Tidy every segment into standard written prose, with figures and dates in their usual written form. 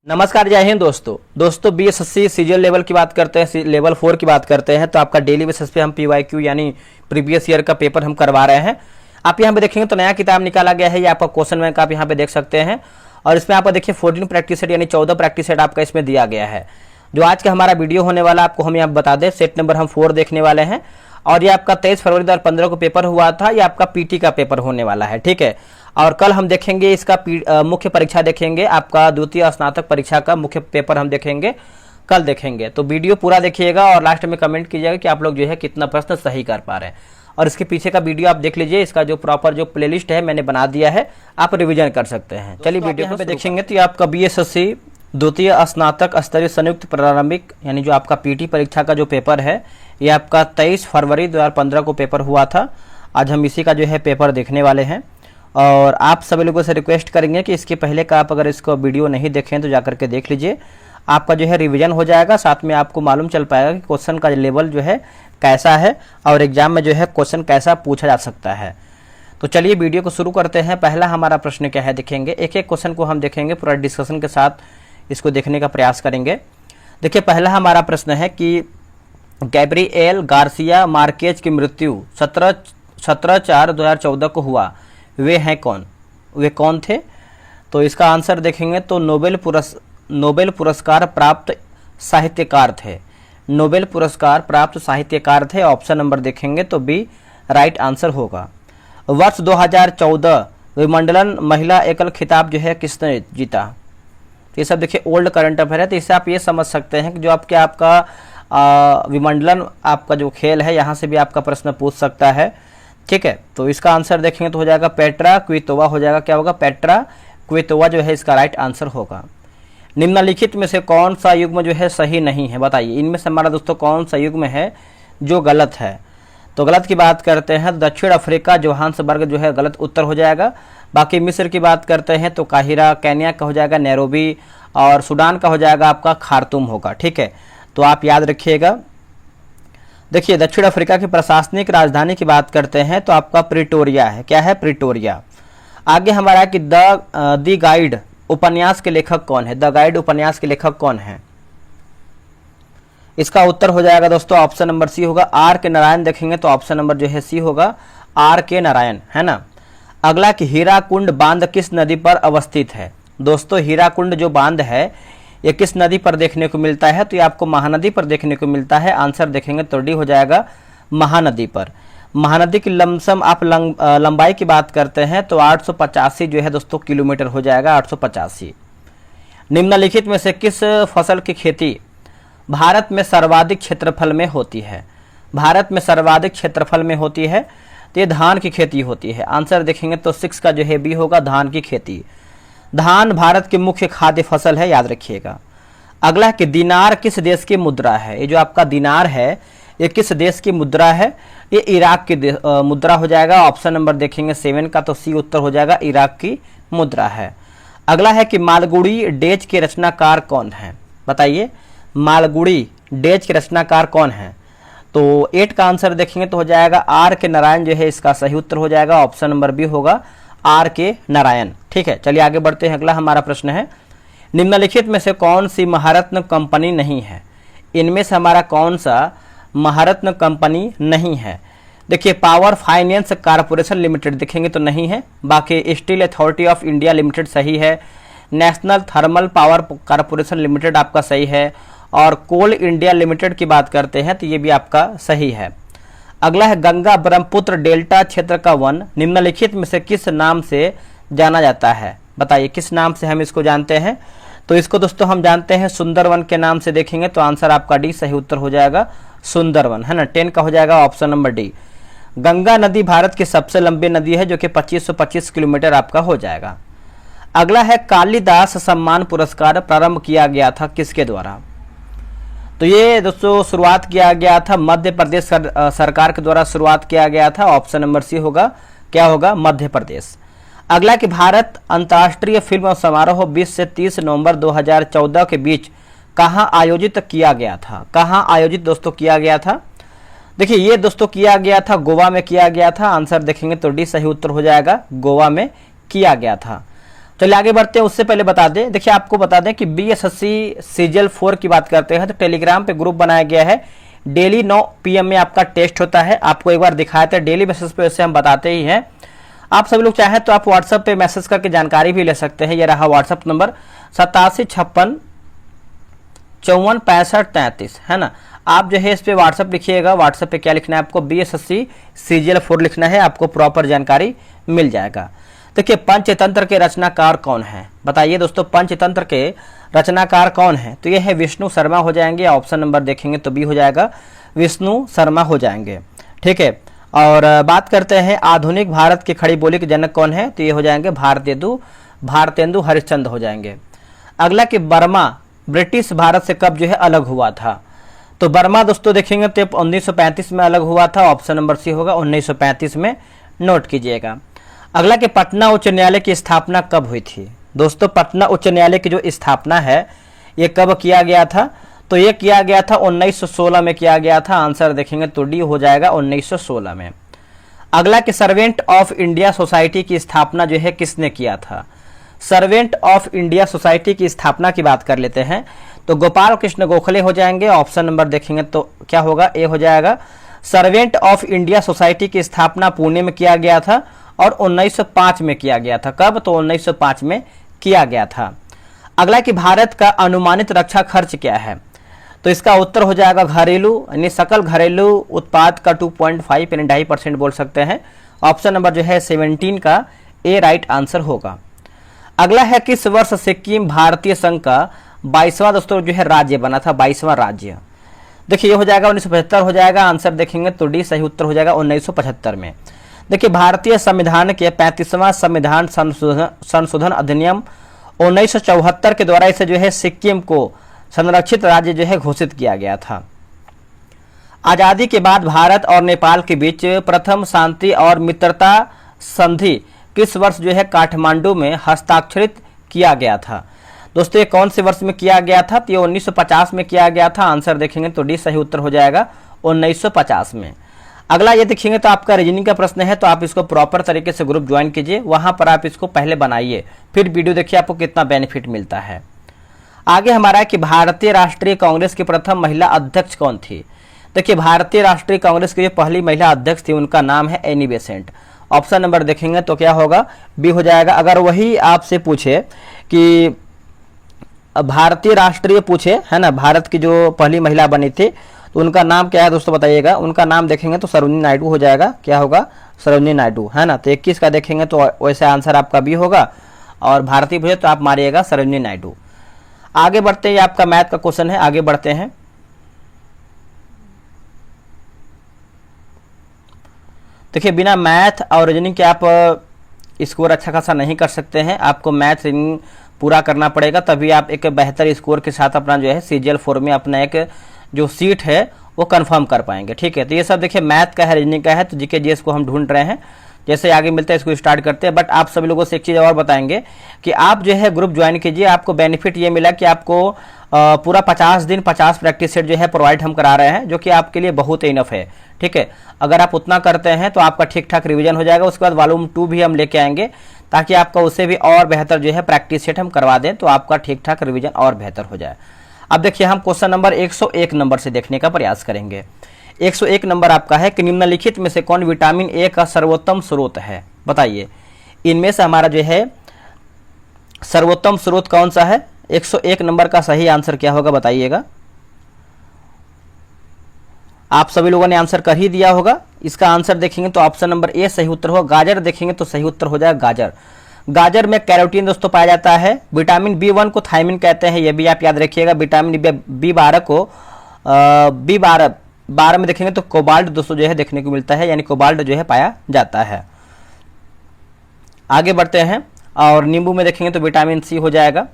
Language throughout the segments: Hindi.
नमस्कार, जय हिंद दोस्तों बीएसएससी सीजीएल लेवल की बात करते हैं, लेवल 4 की बात करते हैं। तो आपका डेली बेसिस पे हम पीवाईक्यू यानी प्रीवियस ईयर का पेपर हम करवा रहे हैं। आप यहाँ पे देखेंगे तो नया किताब निकाला गया है, ये आपका क्वेश्चन बैंक आप यहाँ पे देख सकते हैं। और इसमें आपको देखिए 14 प्रैक्टिस सेट यानी 14 प्रैक्टिस सेट आपका इसमें दिया गया है। जो आज का हमारा वीडियो होने वाला आपको हम यहाँ बता दें, सेट नंबर हम 4 देखने वाले हैं। और ये आपका 23 फरवरी 2015 को पेपर हुआ था, ये आपका पीटी का पेपर होने वाला है, ठीक है। और कल हम देखेंगे इसका मुख्य परीक्षा देखेंगे, आपका द्वितीय स्नातक परीक्षा का मुख्य पेपर हम देखेंगे, कल देखेंगे। तो वीडियो पूरा देखिएगा और लास्ट में कमेंट कीजिएगा कि आप लोग जो है कितना प्रश्न सही कर पा रहे हैं। और इसके पीछे का वीडियो आप देख लीजिए, इसका जो प्रॉपर जो प्लेलिस्ट है मैंने बना दिया है, आप रिविजन कर सकते हैं। चलिए वीडियो को देखेंगे। तो आपका बीएसएससी द्वितीय स्नातक स्तरीय संयुक्त प्रारंभिक यानी जो आपका पीटी परीक्षा का जो पेपर है, ये आपका 23 फरवरी 2015 को पेपर हुआ था। आज हम इसी का जो है पेपर देखने वाले हैं। और आप सभी लोगों से रिक्वेस्ट करेंगे कि इसके पहले का आप अगर इसको वीडियो नहीं देखें तो जाकर के देख लीजिए, आपका जो है रिवीजन हो जाएगा। साथ में आपको मालूम चल पाएगा कि क्वेश्चन का लेवल जो है कैसा है और एग्जाम में जो है क्वेश्चन कैसा पूछा जा सकता है। तो चलिए वीडियो को शुरू करते हैं। पहला हमारा प्रश्न क्या है देखेंगे, एक एक क्वेश्चन को हम देखेंगे, पूरा डिस्कशन के साथ इसको देखने का प्रयास करेंगे। देखिए पहला हमारा प्रश्न है कि गैब्रिएल गार्सिया मार्केज की मृत्यु 17/4/2014 को हुआ, वे हैं कौन, वे कौन थे? तो इसका आंसर देखेंगे तो नोबेल पुरस्कार प्राप्त साहित्यकार थे, नोबेल पुरस्कार प्राप्त साहित्यकार थे। ऑप्शन नंबर देखेंगे तो बी राइट आंसर होगा। वर्ष 2014 विंबलडन महिला एकल खिताब जो है किसने जीता? ये सब देखिए ओल्ड करंट अफेयर है, तो इससे आप ये समझ सकते हैं कि जो आपका विंबलडन आपका जो खेल है, यहाँ से भी आपका प्रश्न पूछ सकता है, ठीक है। तो इसका आंसर देखेंगे तो हो जाएगा पेट्रा क्वितोवा, हो जाएगा क्या होगा, पेट्रा क्वितोवा जो है इसका राइट आंसर होगा। निम्नलिखित में से कौन सा युग्म जो है सही नहीं है, बताइए इनमें से हमारा दोस्तों कौन सा युग्म है जो गलत है? तो गलत की बात करते हैं दक्षिण अफ्रीका जोहान्सबर्ग जो है गलत उत्तर हो जाएगा। बाकी मिस्र की बात करते हैं तो काहिरा, केन्या का हो जाएगा नैरोबी, और सूडान का हो जाएगा आपका खार्तूम होगा, ठीक है। तो आप याद रखिएगा। देखिए दक्षिण अफ्रीका की प्रशासनिक राजधानी की बात करते हैं तो आपका प्रिटोरिया है, क्या है, प्रिटोरिया। आगे हमारा कि द गाइड उपन्यास के लेखक कौन है, द गाइड उपन्यास के लेखक कौन है? इसका उत्तर हो जाएगा दोस्तों ऑप्शन नंबर सी होगा, आर के नारायण। देखेंगे तो ऑप्शन नंबर जो है सी होगा, आर के नारायण, है ना। अगला कि हीराकुंड बांध किस नदी पर अवस्थित है? दोस्तों हीराकुंड जो बांध है ये किस नदी पर देखने को मिलता है? तो ये आपको महानदी पर देखने को मिलता है। आंसर देखेंगे तो डी हो जाएगा महानदी पर। महानदी की लमसम आप लंबाई की बात करते हैं तो 885 जो है दोस्तों किलोमीटर हो जाएगा, 885। निम्नलिखित में से किस फसल की खेती भारत में सर्वाधिक क्षेत्रफल में होती है? भारत में सर्वाधिक क्षेत्रफल में होती है तो ये धान की खेती होती है। आंसर देखेंगे तो 6 का जो है बी होगा, धान की खेती। धान भारत की मुख्य खाद्य फसल है, याद रखिएगा। अगला कि दिनार किस देश की मुद्रा है? ये जो आपका दिनार है ये किस देश की मुद्रा है? ये इराक की मुद्रा हो जाएगा। ऑप्शन नंबर देखेंगे 7 का तो सी उत्तर हो जाएगा, इराक की मुद्रा है। अगला है कि मालगुड़ी डेज के रचनाकार कौन है? बताइए मालगुड़ी डेज के रचनाकार कौन है? तो 8 का आंसर देखेंगे तो हो जाएगा आर के नारायण जो है इसका सही उत्तर हो जाएगा। ऑप्शन नंबर बी होगा, आर के नारायण, ठीक है। चलिए आगे बढ़ते हैं। अगला हमारा प्रश्न है निम्नलिखित में से कौन सी महारत्न कंपनी नहीं है? इनमें से हमारा कौन सा महारत्न कंपनी नहीं है? देखिए पावर फाइनेंस कारपोरेशन लिमिटेड देखेंगे तो नहीं है। बाकी steel authority of India limited सही है, national thermal power corporation limited आपका सही है, और कोल इंडिया लिमिटेड की बात करते हैं तो ये भी आपका सही है। अगला है गंगा ब्रह्मपुत्र डेल्टा क्षेत्र का वन निम्नलिखित में से किस नाम से जाना जाता है? बताइए किस नाम से हम इसको जानते हैं? तो इसको दोस्तों हम जानते हैं सुंदरवन के नाम से। देखेंगे तो आंसर आपका डी सही उत्तर हो जाएगा, सुंदरवन, है ना। 10 का हो जाएगा ऑप्शन नंबर डी। गंगा नदी भारत की सबसे लंबी नदी है जो कि 2525 किलोमीटर आपका हो जाएगा। अगला है कालिदास सम्मान पुरस्कार प्रारंभ किया गया था किसके द्वारा? तो ये दोस्तों शुरुआत किया गया था मध्य प्रदेश सरकार के द्वारा शुरुआत किया गया था। ऑप्शन नंबर सी होगा, क्या होगा, मध्य प्रदेश। अगला कि भारत अंतर्राष्ट्रीय फिल्म समारोह 20 से 30 नवंबर 2014 के बीच कहां आयोजित किया गया था? कहां आयोजित दोस्तों किया गया था? देखिए ये दोस्तों किया गया था गोवा में किया गया था। आंसर देखेंगे तो डी सही उत्तर हो जाएगा, गोवा में किया गया था। चलिए आगे बढ़ते हैं। उससे पहले बता दें, देखिए आपको बता दें कि बीएसएससी सीजीएल 4 की बात करते हैं तो टेलीग्राम पे ग्रुप बनाया गया है। डेली 9 PM में आपका टेस्ट होता है। आपको एक बार दिखाया था, डेली बेसिस पे वैसे हम बताते ही हैं। आप सभी लोग चाहें तो आप व्हाट्सएप पे मैसेज करके जानकारी भी ले सकते हैं। ये रहा व्हाट्सएप नंबर 8756546533, है ना। आप जो है इस पे व्हाट्सएप लिखिएगा। व्हाट्सएप पे क्या लिखना है आपको, बीएसएससी सीजीएल 4 लिखना है, आपको प्रॉपर जानकारी मिल जाएगा। देखिए पंचतंत्र के रचनाकार कौन है, बताइए दोस्तों, पंचतंत्र के रचनाकार कौन है? तो ये है विष्णु शर्मा हो जाएंगे। ऑप्शन नंबर देखेंगे तो बी हो जाएगा, विष्णु शर्मा हो जाएंगे। ठीक है, और बात करते हैं आधुनिक भारत की खड़ी बोली के जनक कौन है, तो ये हो जाएंगे भारतेंदु हरिश्चंद्र हो जाएंगे। अगला कि बर्मा ब्रिटिश भारत से कब जो है अलग हुआ था, तो बर्मा दोस्तों देखेंगे तो 1935 में अलग हुआ था। ऑप्शन नंबर सी होगा 1935 में, नोट कीजिएगा। अगला कि पटना उच्च न्यायालय की स्थापना कब हुई थी? दोस्तों पटना उच्च न्यायालय की जो स्थापना है ये कब किया गया था, तो ये किया गया था 1916 में किया गया था। आंसर देखेंगे तो डी हो जाएगा 1916 में। अगला कि सर्वेंट ऑफ इंडिया सोसाइटी की स्थापना जो है किसने किया था? सर्वेंट ऑफ इंडिया सोसाइटी की स्थापना की बात कर लेते हैं तो गोपाल कृष्ण गोखले हो जाएंगे। ऑप्शन नंबर देखेंगे तो क्या होगा, ए हो जाएगा। सर्वेंट ऑफ इंडिया सोसाइटी की स्थापना पुणे में किया गया था और 1905 में किया गया था। कब, तो 1905 में किया गया था। अगला कि भारत का अनुमानित रक्षा खर्च क्या है, तो इसका उत्तर हो जाएगा घरेलू यानी सकल घरेलू उत्पाद का 2.5 यानी 2.5% बोल सकते हैं। ऑप्शन नंबर जो है 17 का ए राइट आंसर होगा। अगला है किस वर्ष सिक्किम भारतीय संघ का 22वां दोस्तों जो है राज्य बना था, 22वां राज्य? देखिए ये हो जाएगा 1975 हो जाएगा। आंसर देखेंगे तो डी सही उत्तर हो जाएगा 1975 में। देखिए भारतीय संविधान के 35वां संविधान संशोधन अधिनियम 1974 के द्वारा इसे जो है सिक्किम को संरक्षित राज्य जो है घोषित किया गया था। आजादी के बाद भारत और नेपाल के बीच प्रथम शांति और मित्रता संधि किस वर्ष जो है काठमांडू में हस्ताक्षरित किया गया था? दोस्तों ये कौन से वर्ष में किया गया था, तो ये 1950 में किया गया था। आंसर देखेंगे तो डी सही उत्तर हो जाएगा 1950 में। अगला ये देखेंगे तो आपका रीजनिंग का प्रश्न है, तो आप इसको प्रॉपर तरीके से ग्रुप ज्वाइन कीजिए, वहां पर आप इसको पहले बनाइए, फिर वीडियो देखिए आपको कितना बेनिफिट मिलता है। आगे हमारा है कि भारतीय राष्ट्रीय कांग्रेस की प्रथम महिला अध्यक्ष कौन थी? देखिए भारतीय राष्ट्रीय कांग्रेस की जो पहली महिला अध्यक्ष थी उनका नाम है एनी बेसेंट। ऑप्शन नंबर देखेंगे तो क्या होगा, बी हो जाएगा। अगर वही आपसे पूछे कि भारतीय राष्ट्रीय पूछे, है ना, भारत की जो पहली महिला बनी थी तो उनका नाम क्या है दोस्तों बताइएगा। उनका नाम देखेंगे तो सरोजिनी नायडू हो जाएगा। क्या होगा, सरोजिनी नायडू, है ना। तो 21 का देखेंगे तो वैसे आंसर आपका बी होगा, और भारतीय पूछे तो आप मारिएगा सरोजिनी नायडू। आगे बढ़ते हैं, आपका मैथ का क्वेश्चन है, आगे बढ़ते हैं। देखिए बिना मैथ और रीजनिंग के आप स्कोर अच्छा खासा नहीं कर सकते हैं। आपको मैथ रीजनिंग पूरा करना पड़ेगा, तभी आप एक बेहतर स्कोर के साथ अपना जो है सीजीएल 4 में अपना एक जो सीट है वो कंफर्म कर पाएंगे। ठीक है, तो ये सब देखिए मैथ का है, रीजनिंग का है, तो जीके जीएस को हम ढूंढ रहे हैं। जैसे आगे मिलता है इसको स्टार्ट करते हैं। बट आप सभी लोगों से एक चीज़ और बताएंगे कि आप जो है ग्रुप ज्वाइन कीजिए। आपको बेनिफिट ये मिला कि आपको पूरा 50 दिन 50 प्रैक्टिस सेट जो है प्रोवाइड हम करा रहे हैं, जो कि आपके लिए बहुत इनफ है। ठीक है, अगर आप उतना करते हैं तो आपका ठीक ठाक रिवीजन हो जाएगा। उसके बाद वॉल्यूम 2 भी हम लेके आएंगे, ताकि आपका उससे भी और बेहतर जो है प्रैक्टिस सेट हम करवा दें, तो आपका ठीक ठाक रिवीजन और बेहतर हो जाए। अब देखिए हम क्वेश्चन नंबर 101 नंबर से देखने का प्रयास करेंगे। 101 नंबर आपका है कि निम्नलिखित में से कौन विटामिन ए का सर्वोत्तम स्रोत है? बताइए इनमें से हमारा जो है सर्वोत्तम स्रोत कौन सा है? 101 नंबर का सही आंसर क्या होगा बताइएगा। आप सभी लोगों ने आंसर कर ही दिया होगा। इसका आंसर देखेंगे तो ऑप्शन नंबर ए सही उत्तर होगा। गाजर देखेंगे तो सही उत्तर हो जाएगा गाजर। गाजर में कैरोटीन दोस्तों पाया जाता है। विटामिन B1 को थायमिन कहते हैं, ये भी आप याद रखिएगा। विटामिन B12 को B12 में देखेंगे तो कोबाल्ट दोस्तों जो है देखने को मिलता है, यानी कोबाल्ट जो है पाया जाता है। आगे बढ़ते हैं, और नींबू में देखेंगे तो विटामिन सी हो जाएगा।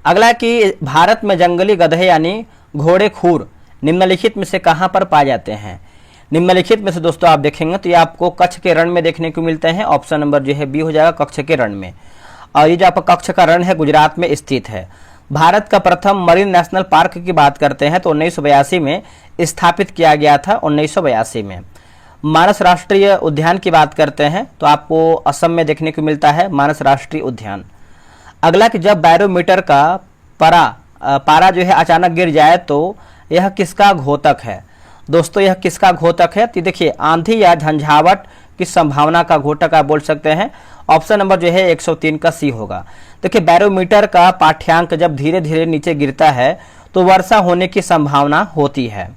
अगला कि भारत में जंगली गधे यानी घोड़े खूर निम्नलिखित में से कहां पर पाए जाते हैं? निम्नलिखित में से दोस्तों आप देखेंगे तो ये आपको कच्छ के रण में देखने को मिलते हैं। ऑप्शन नंबर जो है बी हो जाएगा, कच्छ के रण में। और ये जो आपका कच्छ का रण है गुजरात में स्थित है। भारत का प्रथम मरीन नेशनल पार्क की बात करते हैं तो 1982 में स्थापित किया गया था। 1982 में। मानस राष्ट्रीय उद्यान की बात करते हैं तो आपको असम में देखने को मिलता है मानस राष्ट्रीय उद्यान। अगला कि जब बैरोमीटर का पारा जो है अचानक गिर जाए तो यह किसका घोतक है। दोस्तों यह किसका घोतक है, तो देखिए आंधी या झंझावट की संभावना का घोतक आप बोल सकते हैं। ऑप्शन नंबर जो है 103 का सी होगा। देखिए बैरोमीटर का पाठ्यांक जब धीरे धीरे नीचे गिरता है तो वर्षा होने की संभावना होती है।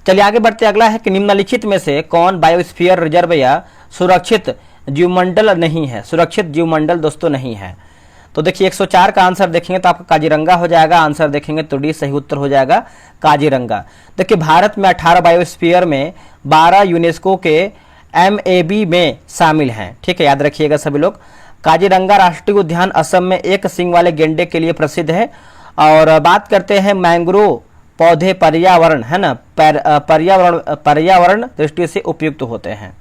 चलिए आगे बढ़ते, अगला है कि निम्नलिखित में से कौन बायोस्फीयर रिजर्व या सुरक्षित जीवमंडल नहीं है। सुरक्षित जीवमंडल दोस्तों नहीं है। तो देखिए 104 का आंसर देखेंगे तो आपका काजीरंगा हो जाएगा, आंसर देखेंगे तो डी सही उत्तर हो जाएगा काजीरंगा। देखिए भारत में 18 बायोस्फीयर में 12 यूनेस्को के MAB में शामिल हैं, ठीक है, याद रखिएगा सभी लोग। काजीरंगा राष्ट्रीय उद्यान असम में एक सींग वाले गेंडे के लिए प्रसिद्ध है। और बात करते हैं मैंग्रोव पौधे पर्यावरण है ना, पर्यावरण दृष्टि से उपयुक्त होते हैं।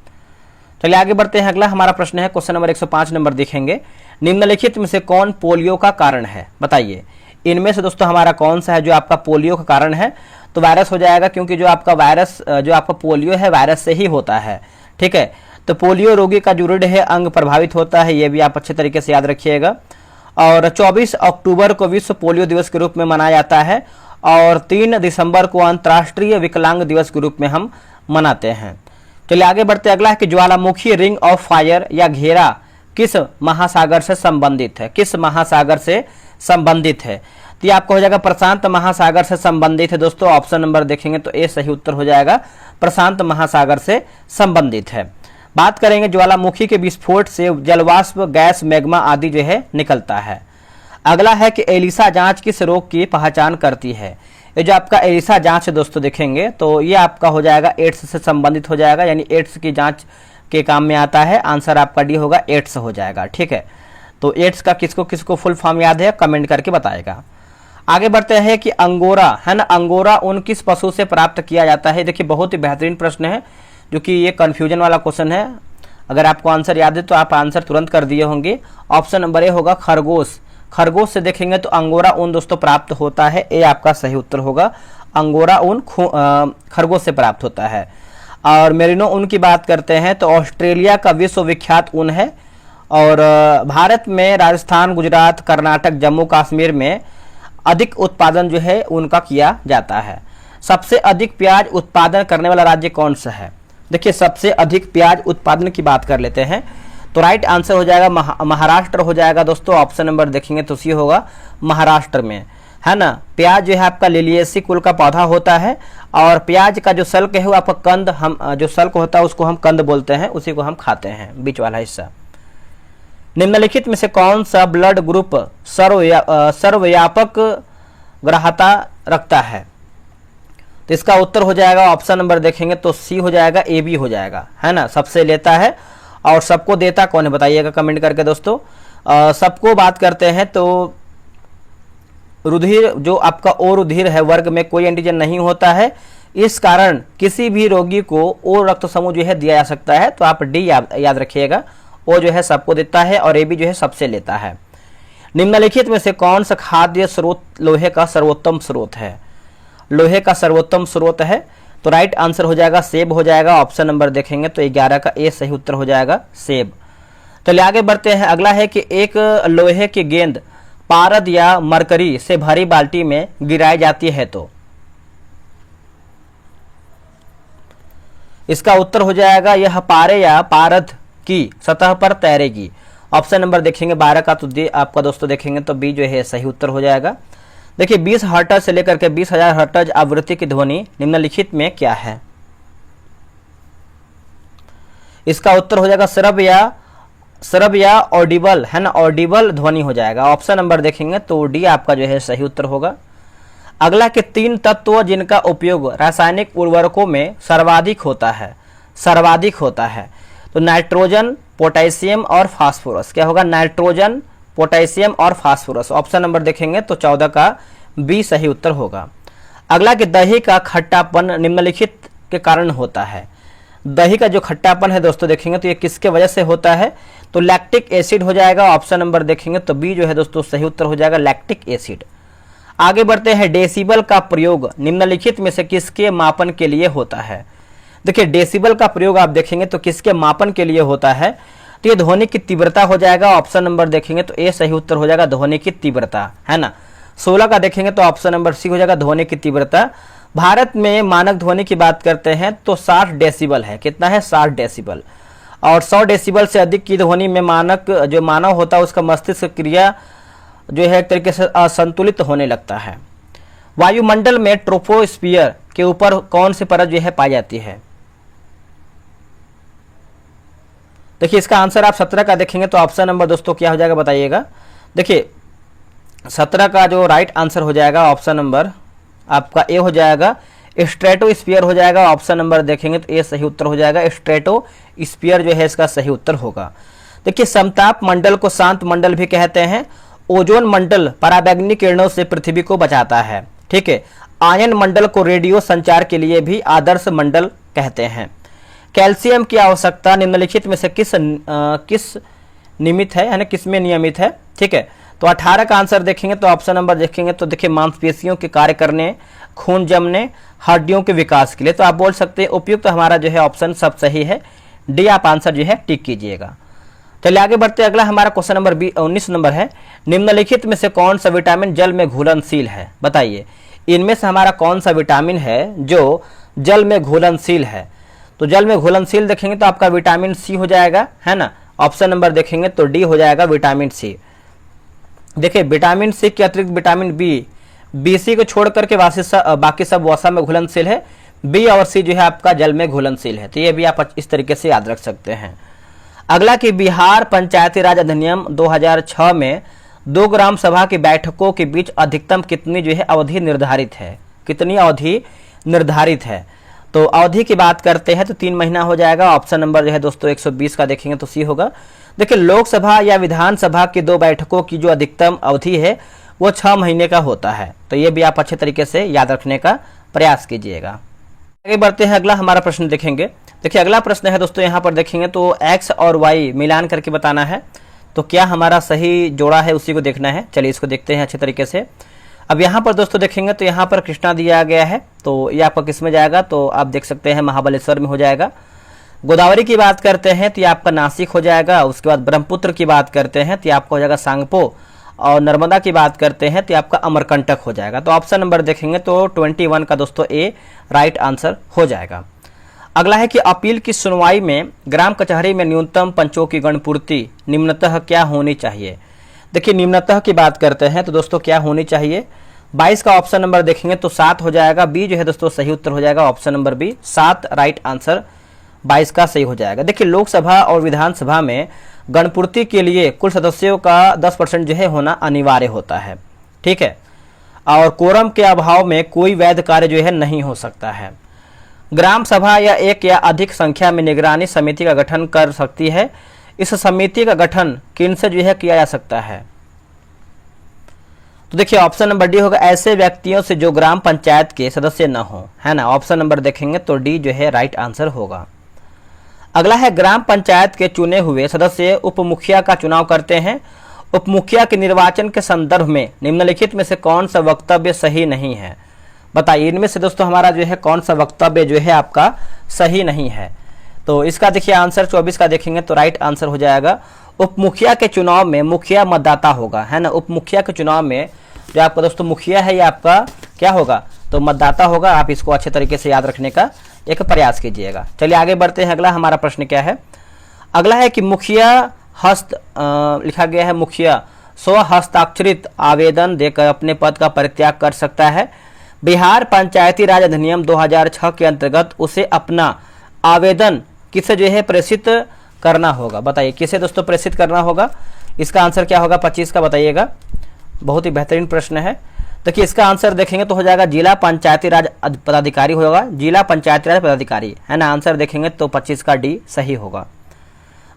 चलिए आगे बढ़ते हैं, अगला हमारा प्रश्न है क्वेश्चन नंबर 105 नंबर देखेंगे। निम्नलिखित में से कौन पोलियो का कारण है, बताइए। इनमें से दोस्तों हमारा कौन सा है जो आपका पोलियो का कारण है, तो वायरस हो जाएगा, क्योंकि जो आपका पोलियो है वायरस से ही होता है, ठीक है। तो पोलियो रोगी का जो रीढ़ है अंग प्रभावित होता है, ये भी आप अच्छे तरीके से याद रखिएगा। और 24 अक्टूबर को विश्व पोलियो दिवस के रूप में मनाया जाता है और 3 दिसंबर को अंतर्राष्ट्रीय विकलांग दिवस के रूप में हम मनाते हैं। चलिए आगे बढ़ते, अगला है कि ज्वालामुखी रिंग ऑफ फायर या घेरा किस महासागर से संबंधित है। किस महासागर से संबंधित है, तो ये आपको हो जाएगा प्रशांत महासागर से संबंधित है दोस्तों। ऑप्शन नंबर देखेंगे तो ए सही उत्तर हो जाएगा, प्रशांत महासागर से संबंधित है। बात करेंगे ज्वालामुखी के विस्फोट से जलवाष्प, गैस, मैग्मा आदि जो है निकलता है। अगला है कि एलिसा जांच किस रोग की पहचान करती है। ये जो आपका एलिसा जांच है दोस्तों देखेंगे तो ये आपका हो जाएगा एड्स से संबंधित हो जाएगा, यानी एड्स की जांच के काम में आता है। आंसर आपका डी होगा, एड्स हो जाएगा, ठीक है। तो एड्स का किसको किसको फुल फॉर्म याद है कमेंट करके बताएगा। आगे बढ़ते हैं कि अंगोरा है ना, अंगोरा ऊन किस पशु से प्राप्त किया जाता है। देखिए बहुत ही बेहतरीन प्रश्न है, जो कि ये कंफ्यूजन वाला क्वेश्चन है। अगर आपको आंसर याद है तो आप आंसर तुरंत कर दिए होंगे। ऑप्शन नंबर ए होगा खरगोश। खरगोश से देखेंगे तो अंगोरा ऊन दोस्तों प्राप्त होता है, ए आपका सही उत्तर होगा। अंगोरा ऊन खरगोश से प्राप्त होता है। और मेरिनो ऊन की बात करते हैं तो ऑस्ट्रेलिया का विश्वविख्यात ऊन है। और भारत में राजस्थान, गुजरात, कर्नाटक, जम्मू कश्मीर में अधिक उत्पादन जो है उनका किया जाता है। सबसे अधिक प्याज उत्पादन करने वाला राज्य कौन सा है। देखिए सबसे अधिक प्याज उत्पादन की बात कर लेते हैं तो राइट आंसर हो जाएगा महाराष्ट्र हो जाएगा दोस्तों। ऑप्शन नंबर देखेंगे तो सी होगा, महाराष्ट्र में है ना। प्याज जो है आपका लिलिएसी कुल का पौधा होता है और प्याज का जो सल्क है वो आपका कंद, हम जो सल्क होता है उसको हम कंद बोलते हैं, उसी को हम खाते हैं, बीच वाला हिस्सा। निम्नलिखित में से कौन सा ब्लड ग्रुप सर्वव्यापक ग्राह्यता रखता है, तो इसका उत्तर हो जाएगा ऑप्शन नंबर देखेंगे तो सी हो जाएगा, ए बी हो जाएगा, है ना। सबसे लेता है और सबको देता कौन है बताइएगा कमेंट करके दोस्तों। सबको बात करते हैं तो रुधिर जो आपका ओ रुधिर है वर्ग में कोई एंटीजन नहीं होता है, इस कारण किसी भी रोगी को ओ रक्त समूह जो है दिया जा सकता है। तो आप डी याद रखिएगा, ओ जो है सबको देता है और ए बी जो है सबसे लेता है। निम्नलिखित में से कौन सा खाद्य स्रोत लोहे का सर्वोत्तम स्रोत है। लोहे का सर्वोत्तम स्रोत है तो राइट आंसर हो जाएगा सेब हो जाएगा। ऑप्शन नंबर देखेंगे तो 11 का ए सही उत्तर हो जाएगा, सेब। चलिए आगे बढ़ते हैं, अगला है कि एक लोहे की गेंद पारद या मरकरी से भरी बाल्टी में गिराई जाती है तो इसका उत्तर हो जाएगा यह पारे या पारद की सतह पर तैरेगी। ऑप्शन नंबर देखेंगे 12 का तो आपका दोस्तों देखेंगे तो बी जो है सही उत्तर हो जाएगा। देखिए 20 हर्ट्ज से लेकर के 20,000 हर्ट्ज आवृत्ति की ध्वनि निम्नलिखित में क्या है। इसका उत्तर हो जाएगा श्रव्य या ऑडिबल, है ना, ऑडिबल ध्वनि हो जाएगा। ऑप्शन नंबर देखेंगे तो डी आपका जो है सही उत्तर होगा। अगला के 3 तत्व जिनका उपयोग रासायनिक उर्वरकों में सर्वाधिक होता है तो नाइट्रोजन, पोटेशियम और फास्फोरस। क्या होगा, नाइट्रोजन, पोटेशियम और फास्फोरस। ऑप्शन नंबर देखेंगे तो 14 का बी सही उत्तर होगा। अगला कि दही का खट्टापन निम्नलिखित के कारण होता है। दही का जो खट्टापन है दोस्तों देखेंगे तो ये किसके वजह से होता है, तो लैक्टिक एसिड हो जाएगा। ऑप्शन नंबर देखेंगे तो बी जो है दोस्तों सही उत्तर हो जाएगा, लैक्टिक एसिड। आगे बढ़ते हैं, डेसिबल का प्रयोग निम्नलिखित में से किसके मापन के लिए होता है। देखिए डेसिबल का प्रयोग आप देखेंगे तो किसके मापन के लिए होता है, तो ये ध्वनि की तीव्रता हो जाएगा। ऑप्शन नंबर देखेंगे तो ए सही उत्तर हो जाएगा, ध्वनि की तीव्रता, है ना। 16 का देखेंगे तो ऑप्शन नंबर सी हो जाएगा, ध्वनि की तीव्रता। भारत में मानक ध्वनि की बात करते हैं तो 60 डेसिबल है। कितना है? 60 डेसिबल। और 100 डेसिबल से अधिक की ध्वनि में मानक जो मानव होता है उसका मस्तिष्क क्रिया जो है एक तरीके से असंतुलित होने लगता है। वायुमंडल में ट्रोपोस्फियर के ऊपर कौन सी परत जो है पाई जाती है? देखिए इसका आंसर आप 17 का देखेंगे तो ऑप्शन नंबर दोस्तों क्या हो जाएगा बताइएगा। देखिए 17 का जो राइट आंसर हो जाएगा ऑप्शन नंबर आपका ए हो जाएगा, स्ट्रेटोस्फीयर हो जाएगा। ऑप्शन नंबर देखेंगे तो ए सही उत्तर हो जाएगा, स्ट्रेटोस्फीयर जो है इसका सही उत्तर होगा। देखिए समताप मंडल को शांत मंडल भी कहते हैं। ओजोन मंडल पराबैंगनी किरणों से पृथ्वी को बचाता है, ठीक है। आयन मंडल को रेडियो संचार के लिए भी आदर्श मंडल कहते हैं। कैल्शियम की आवश्यकता निम्नलिखित में से किस नियमित है, यानी किस में नियमित है, ठीक है। तो 18 का आंसर देखेंगे तो ऑप्शन नंबर देखेंगे तो देखिए मांसपेशियों के कार्य करने, खून जमने, हड्डियों के विकास के लिए। तो आप बोल सकते हैं उपयुक्त हमारा जो है ऑप्शन सब सही है, डी आप आंसर जो है टिक कीजिएगा। चलिए आगे बढ़ते अगला हमारा क्वेश्चन नंबर 19 नंबर है। निम्नलिखित में से कौन सा विटामिन जल में घुलनशील है? बताइए इनमें से हमारा कौन सा विटामिन है जो जल में घुलनशील है? तो जल में घुलनशील देखेंगे तो आपका विटामिन सी हो जाएगा, है ना। ऑप्शन नंबर देखेंगे तो डी हो जाएगा, विटामिन सी। देखिए विटामिन सी के अतिरिक्त विटामिन बी सी को छोड़ करके बाकी सब वसा में घुलनशील है। बी और सी जो है आपका जल में घुलनशील है। तो ये भी आप इस तरीके से याद रख सकते हैं। अगला कि बिहार पंचायती राज अधिनियम 2006 में 2 ग्राम सभा की बैठकों के बीच अधिकतम कितनी जो है अवधि निर्धारित है? कितनी अवधि निर्धारित है? तो अवधि की बात करते हैं तो 3 महीना हो जाएगा। ऑप्शन नंबर जो है दोस्तों 120 का देखेंगे तो सी होगा। देखिए लोकसभा या विधानसभा की 2 बैठकों की जो अधिकतम अवधि है वो 6 महीने का होता है। तो ये भी आप अच्छे तरीके से याद रखने का प्रयास कीजिएगा। आगे बढ़ते हैं, अगला हमारा प्रश्न देखेंगे। देखिए अगला प्रश्न है दोस्तों, यहाँ पर देखेंगे तो एक्स और वाई मिलान करके बताना है। तो क्या हमारा सही जोड़ा है उसी को देखना है। चलिए इसको देखते हैं अच्छे तरीके से। अब यहाँ पर दोस्तों देखेंगे तो यहाँ पर कृष्णा दिया गया है, तो ये आपका किस में जाएगा? तो आप देख सकते हैं महाबलेश्वर में हो जाएगा। गोदावरी की बात करते हैं तो ये आपका नासिक हो जाएगा। उसके बाद ब्रह्मपुत्र की बात करते हैं तो ये आपका हो जाएगा सांगपो, और नर्मदा की बात करते हैं तो ये आपका अमरकंटक हो जाएगा। तो ऑप्शन नंबर देखेंगे तो 21 का दोस्तों ए राइट आंसर हो जाएगा। अगला है कि अपील की सुनवाई में ग्राम कचहरी में न्यूनतम पंचों की गणपूर्ति निम्नतः क्या होनी चाहिए? देखिए निम्नतः की बात करते हैं तो दोस्तों क्या होनी चाहिए? 22 का ऑप्शन नंबर देखेंगे तो 7 हो जाएगा। बी जो है दोस्तों सही उत्तर हो जाएगा, option number B 7 right answer 22 का सही हो जाएगा। देखिए लोकसभा और विधानसभा में गणपूर्ति के लिए कुल सदस्यों का 10% जो है होना अनिवार्य होता है, ठीक है। और कोरम के अभाव में कोई वैध कार्य जो है नहीं हो सकता है। ग्राम सभा या एक या अधिक संख्या में निगरानी समिति का गठन कर सकती है। इस समिति का गठन किनसे जो है किया जा सकता है? तो देखिए ऑप्शन नंबर डी होगा, ऐसे व्यक्तियों से जो ग्राम पंचायत के सदस्य न हो, है ना। ऑप्शन नंबर देखेंगे तो डी जो है राइट आंसर होगा। अगला है ग्राम पंचायत के चुने हुए सदस्य उप मुखिया का चुनाव करते हैं। उप मुखिया के निर्वाचन के संदर्भ में निम्नलिखित में से कौन सा वक्तव्य सही नहीं है? बताइए इनमें से दोस्तों हमारा जो है कौन सा वक्तव्य जो है आपका सही नहीं है? तो इसका देखिए आंसर 24 का देखेंगे तो राइट आंसर हो जाएगा। उप मुखिया के चुनाव में मुखिया मतदाता होगा, है ना। उप मुखिया के चुनाव में जो आपका दोस्तों मुखिया है ये आपका क्या होगा? तो मतदाता होगा। आप इसको अच्छे तरीके से याद रखने का एक प्रयास कीजिएगा। चलिए आगे बढ़ते हैं, अगला हमारा प्रश्न क्या है? अगला है कि मुखिया लिखा गया है, मुखिया स्वहस्ताक्षरित आवेदन देकर अपने पद का परित्याग कर सकता है। बिहार पंचायती राज अधिनियम 2006 के अंतर्गत उसे अपना आवेदन किसे जो है प्रेषित करना होगा? बताइए किसे दोस्तों प्रेषित करना होगा? इसका आंसर क्या होगा? 25 का बताइएगा। बहुत ही बेहतरीन प्रश्न है। देखिए इसका आंसर देखेंगे तो हो जाएगा जिला पंचायती राज पदाधिकारी होगा, जिला पंचायती राज पदाधिकारी, है ना। आंसर देखेंगे तो 25 का डी सही होगा।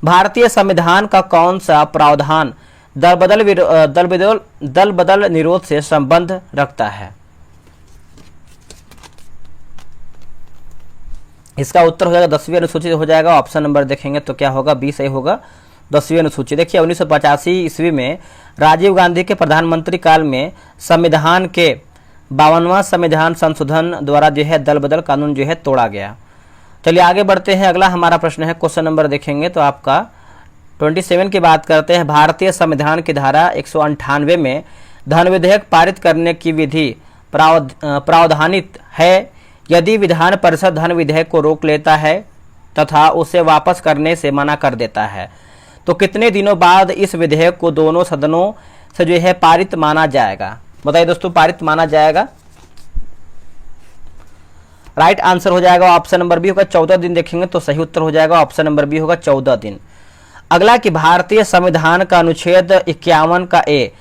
भारतीय संविधान का कौन सा प्रावधान दल बदल निरोध से संबंध रखता है? इसका उत्तर हो जाएगा 10वीं अनुसूची हो जाएगा। ऑप्शन नंबर देखेंगे तो क्या होगा? बी सही होगा, 10वीं अनुसूची। देखिए 1985 ईस्वी में राजीव गांधी के प्रधानमंत्री काल में संविधान के 52वां संविधान संशोधन द्वारा जो है दल बदल कानून जो है तोड़ा गया। चलिए आगे बढ़ते हैं, अगला हमारा प्रश्न है, क्वेश्चन नंबर देखेंगे तो आपका 27 की बात करते हैं। भारतीय संविधान की धारा 198 में धन विधेयक पारित करने की विधि प्रावधानित है। यदि विधान परिषद धन विधेयक को रोक लेता है तथा उसे वापस करने से मना कर देता है तो कितने दिनों बाद इस विधेयक को दोनों सदनों से जो है पारित माना जाएगा? बताइए दोस्तों, पारित माना जाएगा। राइट आंसर हो जाएगा ऑप्शन नंबर बी होगा 14 दिन। देखेंगे तो सही उत्तर हो जाएगा ऑप्शन नंबर बी होगा 14 दिन। अगला कि भारतीय संविधान का अनुच्छेद 51 का ए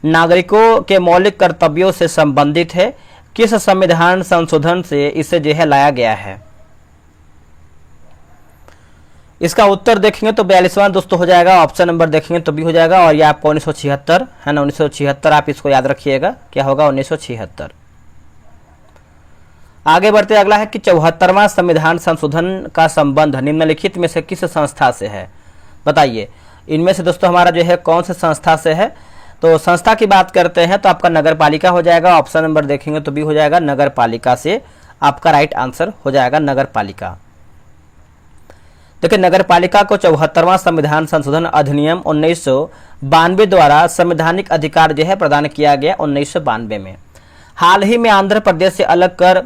नागरिकों के मौलिक कर्तव्यों से संबंधित है। किस संविधान संशोधन से इसे जो है लाया गया है? इसका उत्तर देखेंगे तो 42वां दोस्तों हो जाएगा। ऑप्शन नंबर देखेंगे तो बी हो जाएगा। और ये आपका 1976 है ना, 1976 आप इसको याद रखिएगा, क्या होगा 1976। आगे बढ़ते अगला है कि 74वां संविधान संशोधन का संबंध निम्नलिखित में से किस संस्था से है? बताइए इनमें से दोस्तों हमारा जो है कौन से संस्था से है? तो संस्था की बात करते हैं तो आपका नगर पालिका हो जाएगा। ऑप्शन नंबर देखेंगे तो बी हो जाएगा, नगर पालिका से आपका राइट आंसर हो जाएगा नगर पालिका। देखिए नगर पालिका को 74वां संविधान संशोधन अधिनियम 1992 द्वारा संवैधानिक अधिकार जो है प्रदान किया गया 1992 में। हाल ही में आंध्र प्रदेश से अलग कर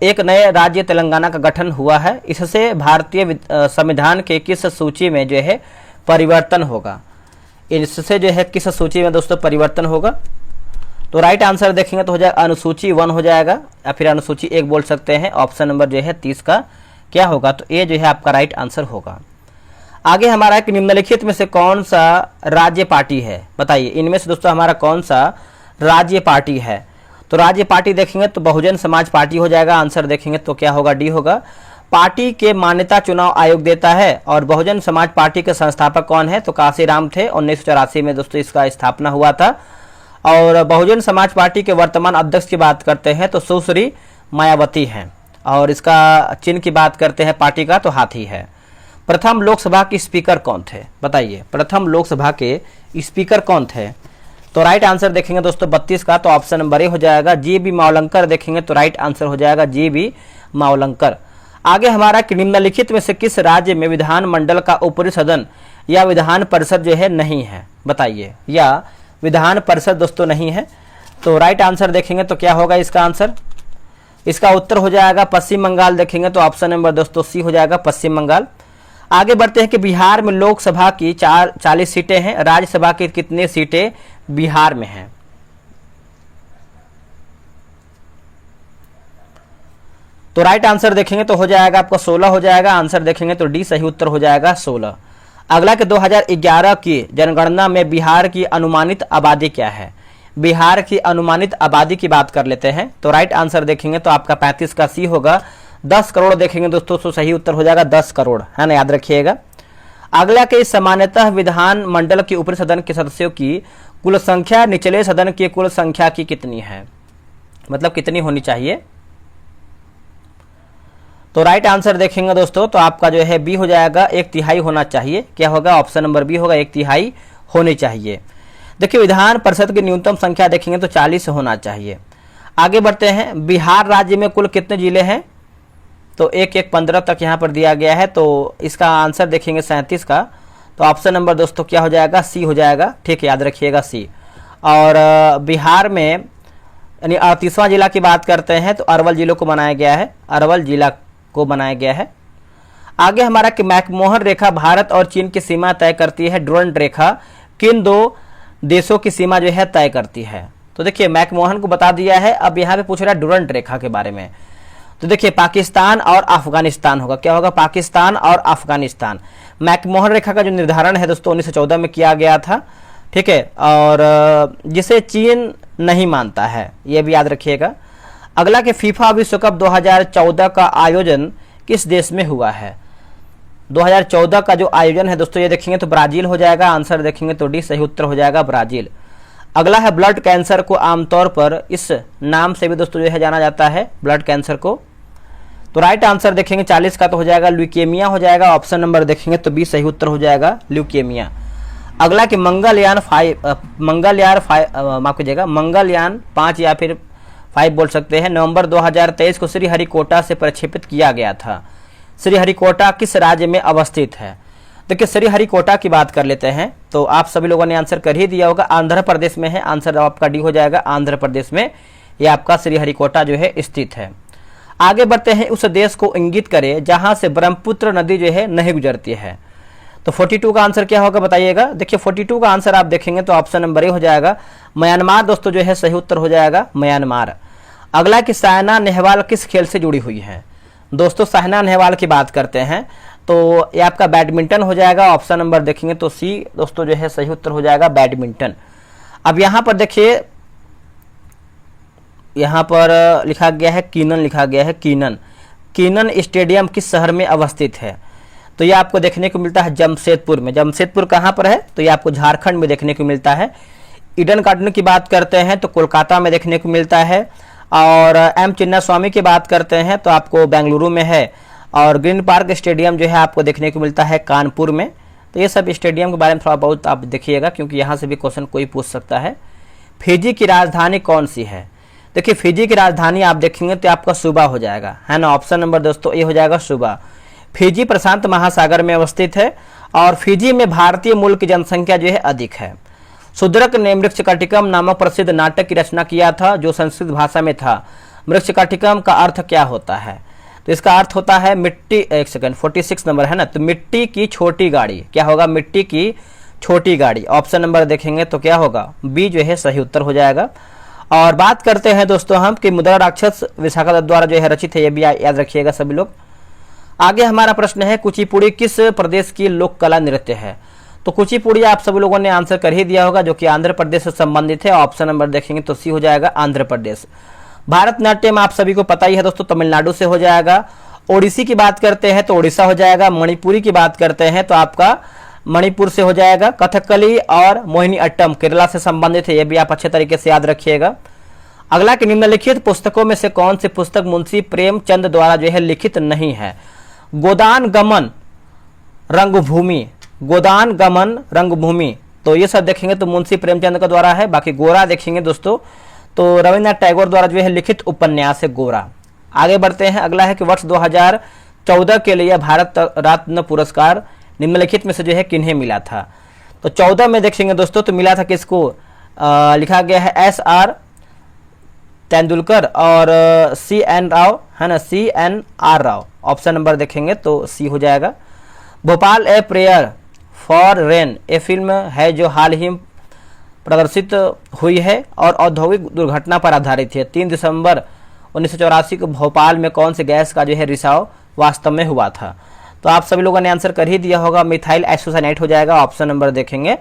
एक नए राज्य तेलंगाना का गठन हुआ है। इससे भारतीय संविधान के किस सूची में जो है परिवर्तन होगा? इससे जो है किस सूची में दोस्तों परिवर्तन होगा? तो राइट आंसर देखेंगे तो हो जाएगा अनुसूची 1 हो जाएगा या फिर अनुसूची 1 बोल सकते हैं। ऑप्शन नंबर जो है 30 का क्या होगा? तो ये जो है आपका राइट आंसर होगा। आगे हमारा एक निम्नलिखित में से कौन सा राज्य पार्टी है? बताइए इनमें से दोस्तों हमारा कौन सा राज्य पार्टी है? तो राज्य पार्टी देखेंगे तो बहुजन समाज पार्टी हो जाएगा। आंसर देखेंगे तो क्या होगा? डी होगा। पार्टी के मान्यता चुनाव आयोग देता है। और बहुजन समाज पार्टी के संस्थापक कौन है? तो काशीराम थे। 1984 में दोस्तों इसका स्थापना हुआ था। और बहुजन समाज पार्टी के वर्तमान अध्यक्ष की बात करते हैं तो सुश्री मायावती हैं। और इसका चिन्ह की बात करते हैं पार्टी का तो हाथी है। प्रथम लोकसभा के स्पीकर कौन थे? बताइए प्रथम लोकसभा के स्पीकर कौन थे? तो राइट आंसर देखेंगे दोस्तों 32 का तो ऑप्शन नंबर ए हो जाएगा, जी.बी. मावलंकर। देखेंगे तो राइट आंसर हो जाएगा जी.बी. मावलंकर। आगे हमारा कि निम्नलिखित में से किस राज्य में विधानमंडल का ऊपरी सदन या विधान परिषद जो है नहीं है? बताइए, या विधान परिषद दोस्तों नहीं है। तो राइट आंसर देखेंगे तो क्या होगा इसका आंसर? इसका उत्तर हो जाएगा पश्चिम बंगाल। देखेंगे तो ऑप्शन नंबर दोस्तों सी हो जाएगा पश्चिम बंगाल। आगे बढ़ते हैं कि बिहार में लोकसभा की 40 सीटें हैं। राज्यसभा की कितनी सीटें बिहार में हैं? तो राइट आंसर देखेंगे तो हो जाएगा आपका 16 हो जाएगा। आंसर देखेंगे तो डी सही उत्तर हो जाएगा 16। अगला कि 2011 की जनगणना में बिहार की अनुमानित आबादी क्या है? बिहार की अनुमानित आबादी की बात कर लेते हैं। तो राइट आंसर देखेंगे तो आपका 35 का सी होगा। 10 करोड़ देखेंगे दोस्तों तो सही उत्तर हो जाएगा 10 करोड़, है ना, याद रखिएगा। अगला के सामान्यतः विधान मंडल के ऊपरी सदन के सदस्यों की कुल संख्या निचले सदन की कुल संख्या की कितनी है? मतलब कितनी होनी चाहिए? तो राइट आंसर देखेंगे दोस्तों तो आपका जो है बी हो जाएगा, 1/3 होना चाहिए। क्या होगा? ऑप्शन नंबर बी होगा, 1/3 होनी चाहिए। देखिए विधान परिषद की न्यूनतम संख्या देखेंगे तो 40 होना चाहिए। आगे बढ़ते हैं, बिहार राज्य में कुल कितने जिले हैं? तो 1-1-15 तक यहाँ पर दिया गया है। तो इसका आंसर देखेंगे 37 का। तो ऑप्शन नंबर दोस्तों क्या हो जाएगा? सी हो जाएगा। ठीक है, याद रखिएगा सी। और बिहार में यानी 38वां जिला की बात करते हैं तो अरवल जिलों को बनाया गया है, अरवल जिला को बनाया गया है। आगे हमारा कि मैकमोहन रेखा भारत और चीन की सीमा तय करती है। डुरंड रेखा किन दो देशों की सीमा जो है तय करती है? तो देखिए मैकमोहन को बता दिया है। अब यहाँ पे पूछ रहा है डुरंड रेखा के बारे में। तो देखिए पाकिस्तान और अफगानिस्तान होगा। क्या होगा? पाकिस्तान और अफगानिस्तान। मैकमोहन रेखा का जो निर्धारण है दोस्तों 1914 में किया गया था। ठीक है, और जिसे चीन नहीं मानता है, यह भी याद रखिएगा। अगला कि फीफा विश्व कप 2014 का आयोजन किस देश में हुआ है? 2014 का जो आयोजन है दोस्तों ये देखेंगे तो ब्राजील हो जाएगा। आंसर देखेंगे तो डी सही उत्तर हो जाएगा ब्राजील। अगला है ब्लड कैंसर को आमतौर पर इस नाम से भी दोस्तों जो है जाना जाता है, ब्लड कैंसर को। तो राइट आंसर देखेंगे 40 का तो हो जाएगा ल्यूकेमिया हो जाएगा। ऑप्शन नंबर देखेंगे तो बी सही उत्तर हो जाएगा ल्यूकेमिया। अगला कि मंगलयान 5 या फिर 5 बोल सकते हैं, नवंबर 2023 को श्रीहरिकोटा से प्रक्षेपित किया गया था। श्रीहरिकोटा किस राज्य में अवस्थित है? देखिए श्रीहरिकोटा की बात कर लेते हैं, तो आप सभी लोगों ने आंसर कर ही दिया होगा, आंध्र प्रदेश में है। आंसर आपका डी हो जाएगा, आंध्र प्रदेश में ये आपका श्रीहरिकोटा जो है स्थित है। आगे बढ़ते हैं, उस देश को इंगित करे जहां से ब्रह्मपुत्र नदी जो है नहीं गुजरती है। तो 42 का आंसर क्या होगा बताइएगा। देखिए 42 का आंसर आप देखेंगे तो ऑप्शन नंबर ए हो जाएगा, म्यांमार दोस्तों जो है सही उत्तर हो जाएगा, म्यांमार। अगला कि साइना नेहवाल किस खेल से जुड़ी हुई है। दोस्तों साइना नेहवाल की बात करते हैं तो ये आपका बैडमिंटन हो जाएगा, ऑप्शन नंबर देखेंगे तो सी दोस्तों जो है सही उत्तर हो जाएगा, बैडमिंटन। अब यहाँ पर देखिए, यहाँ पर लिखा गया है कीनन, लिखा गया है कीनन। कीनन स्टेडियम किस शहर में अवस्थित है। तो ये आपको देखने को मिलता है जमशेदपुर में। जमशेदपुर कहाँ पर है, तो ये आपको झारखंड में देखने को मिलता है। ईडन गार्डन की बात करते हैं तो कोलकाता में देखने को मिलता है। और एम चिन्नास्वामी की बात करते हैं तो आपको बेंगलुरु में है। और ग्रीन पार्क स्टेडियम जो है आपको देखने को मिलता है कानपुर में। तो ये सब स्टेडियम के बारे में थोड़ा बहुत आप देखिएगा, क्योंकि यहाँ से भी क्वेश्चन कोई पूछ सकता है। फिजी की राजधानी कौन सी है। देखिए फिजी की राजधानी आप देखेंगे तो आपका सुबा हो जाएगा, है ना। ऑप्शन नंबर दोस्तों ए हो जाएगा, सुबा। फिजी प्रशांत महासागर में अवस्थित है और फिजी में भारतीय मूल की जनसंख्या जो है अधिक है। शूद्रक ने मृक्षकटिकम नामक प्रसिद्ध नाटक की रचना किया था जो संस्कृत भाषा में था। मृक्षकटिकम का अर्थ क्या होता है। तो इसका अर्थ होता है मिट्टी, एक सेकंड 46 नंबर है ना, तो मिट्टी की छोटी गाड़ी। क्या होगा, मिट्टी की छोटी गाड़ी। ऑप्शन नंबर देखेंगे तो क्या होगा, बी जो है सही उत्तर हो जाएगा। और बात करते हैं दोस्तों हम कि मुद्रा राक्षस विशाखा दत्त द्वारा जो है रचित है, ये भी याद रखिएगा सभी लोग। आगे हमारा प्रश्न है कुचिपुड़ी किस प्रदेश की लोक कला नृत्य है। तो कुचिपुड़ी आप सभी लोगों ने आंसर कर ही दिया होगा, जो कि आंध्र प्रदेश से संबंधित है। ऑप्शन नंबर देखेंगे तो सी हो जाएगा, आंध्र प्रदेश। भारतनाट्यम आप सभी को पता ही है दोस्तों, तमिलनाडु से हो जाएगा। ओडिसी की बात करते हैं तो ओडिशा हो जाएगा। मणिपुरी की बात करते हैं तो आपका मणिपुर से हो जाएगा। कथकली और मोहिनी अट्टम केरला से संबंधित है, ये भी आप अच्छे तरीके से याद रखिएगा। अगला कि निम्नलिखित पुस्तकों में से कौन सी पुस्तक मुंशी प्रेमचंद द्वारा जो है लिखित नहीं है। गोदान गमन रंगभूमि, गोदान गमन रंगभूमि, तो ये सब देखेंगे तो मुंशी प्रेमचंद का द्वारा है। बाकी गोरा देखेंगे दोस्तों तो रविन्द्रनाथ टैगोर द्वारा जो है लिखित उपन्यास है गोरा। आगे बढ़ते हैं, अगला है कि वर्ष 2014 के लिए भारत रत्न पुरस्कार निम्नलिखित में से जो है किन्हें मिला था। तो 14 में देखेंगे दोस्तों तो मिला था किसको, लिखा गया है SR तेंदुलकर और CN राव, है ना, CNR राव। ऑप्शन नंबर देखेंगे तो सी हो जाएगा। Bhopal a prayer for rain ये फिल्म है जो हाल ही प्रदर्शित हुई है और औद्योगिक दुर्घटना पर आधारित है। 3 दिसंबर 1984 को भोपाल में कौन से गैस का जो है रिसाव वास्तव में हुआ था। तो आप सभी लोगों ने आंसर कर ही दिया होगा, मिथाइल आइसोसाइनेट हो जाएगा। ऑप्शन नंबर देखेंगे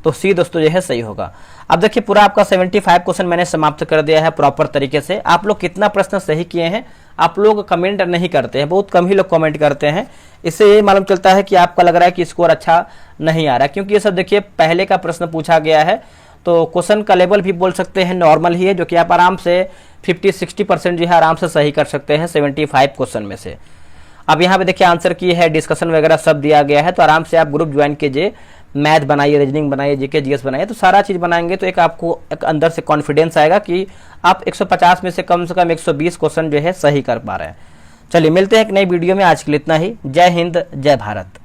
तो सी दोस्तों जो है सही होगा। अब देखिए पूरा आपका 75 क्वेश्चन मैंने समाप्त कर दिया है प्रॉपर तरीके से। आप लोग कितना प्रश्न सही किए हैं आप लोग कमेंट नहीं करते हैं, बहुत कम ही लोग कमेंट करते हैं। इससे ये मालूम चलता है कि आपका लग रहा है कि स्कोर अच्छा नहीं आ रहा, क्योंकि ये सब देखिए पहले का प्रश्न पूछा गया है। तो क्वेश्चन का लेवल भी बोल सकते हैं नॉर्मल ही है, जो कि आप आराम से 50-60% जो है आराम से सही कर सकते हैं 75 क्वेश्चन में से। अब यहाँ पे देखिए आंसर की है, डिस्कशन वगैरह सब दिया गया है। तो आराम से आप ग्रुप ज्वाइन कीजिए, मैथ बनाइए, रीजनिंग बनाइए, जीके जीएस बनाइए, तो सारा चीज़ बनाएंगे तो एक आपको एक अंदर से कॉन्फिडेंस आएगा कि आप 150 में से कम 120 क्वेश्चन जो है सही कर पा रहे हैं। चलिए मिलते हैं एक नई वीडियो में, आज के लिए इतना ही। जय हिंद, जय भारत।